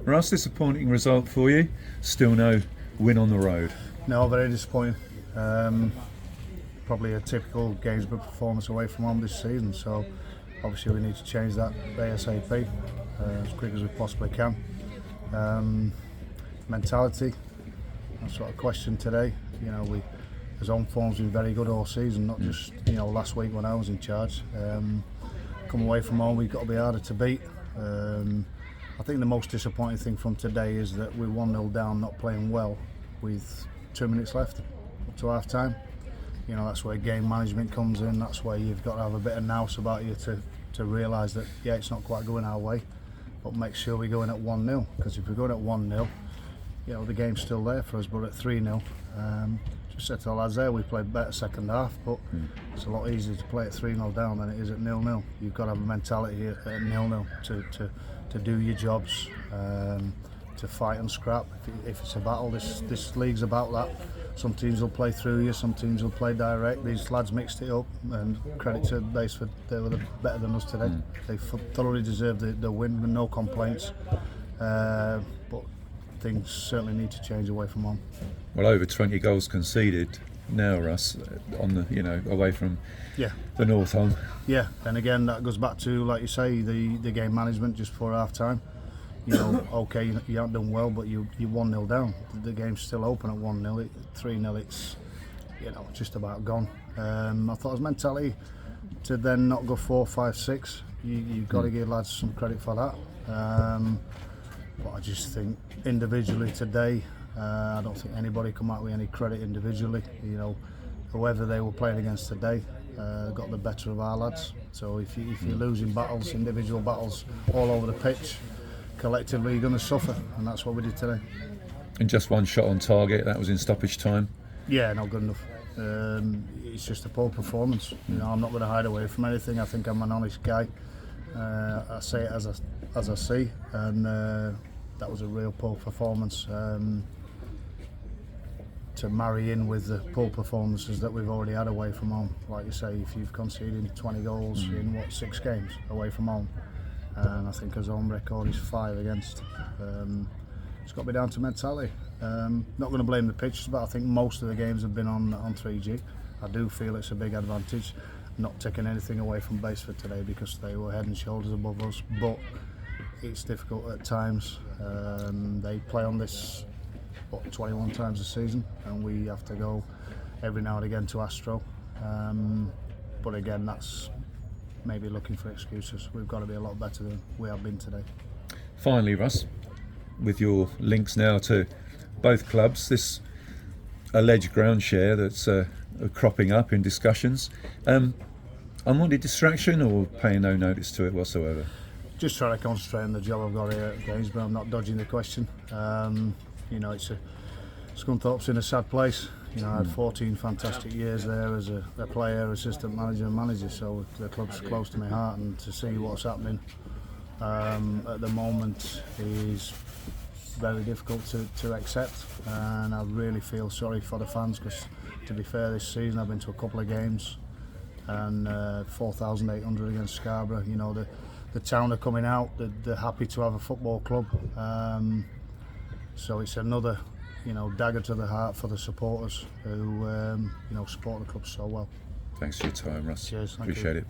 Russ, disappointing result for you. Still no win on the road. No, very disappointing. Probably a typical Gainsborough performance away from home this season. So obviously we need to change that ASAP as quick as we possibly can. Mentality. That's sort of question today. You know, his own form's been very good all season, not just last week when I was in charge. Come away from home, we've got to be harder to beat. I think the most disappointing thing from today is that we're 1-0 down, not playing well, with 2 minutes left up to half time. You know, that's where game management comes in. That's where you've got to have a bit of nous about you to realise that it's not quite going our way, but make sure we go in at 1-0, because if we're going at 1-0, the game's still there for us. But at 3-0, just said to the lads there, we played better second half, but it's a lot easier to play at 3-0 down than it is at 0-0. You've got to have a mentality at 0-0 to do your jobs, to fight and scrap. If it's a battle, this league's about that. Some teams will play through you, some teams will play direct. These lads mixed it up, and credit to Basford, they were better than us today. They thoroughly deserved the win with no complaints, but things certainly need to change away from home. Well, over 20 goals conceded now, Russ, on the away from the North home. Yeah, and again that goes back to, like you say, the game management just before half time. Okay, you haven't done well, but you're 1-0 down. The game's still open at 1-0. 3-0, it's just about gone. I thought it was mentality to then not go 4, 5, 6. You've got to give lads some credit for that. But I just think individually today, I don't think anybody come out with any credit individually. Whoever they were playing against today got the better of our lads. So if you're losing battles, individual battles all over the pitch, collectively you're going to suffer, and that's what we did today. And just one shot on target, that was in stoppage time. Yeah, not good enough. It's just a poor performance. I'm not going to hide away from anything. I think I'm an honest guy. I say it as I see, and that was a real poor performance. To marry in with the poor performances that we've already had away from home. Like you say, if you've conceded 20 goals in 6 games away from home, and I think his home record is 5 against. It's got to be down to mentality. Not going to blame the pitches, but I think most of the games have been on 3G. I do feel it's a big advantage. Not taking anything away from Basford today, because they were head and shoulders above us, but it's difficult at times. They play on this 21 times a season, and we have to go every now and again to Astro. But again, that's maybe looking for excuses. We've got to be a lot better than we have been today. Finally, Russ, with your links now to both clubs, this alleged ground share that's cropping up in discussions, unwanted distraction or paying no notice to it whatsoever? Just trying to concentrate on the job I've got here at Gainsborough. I'm not dodging the question. Scunthorpe's in a sad place. I had 14 fantastic years there as a player, assistant manager and manager, so the club's close to my heart, and to see what's happening at the moment is very difficult to accept, and I really feel sorry for the fans, because to be fair, this season I've been to a couple of games, and 4,800 against Scarborough. The town are coming out, they're happy to have a football club, so it's another dagger to the heart for the supporters who support the club so well. Thanks for your time, Russ. Cheers. Appreciate it.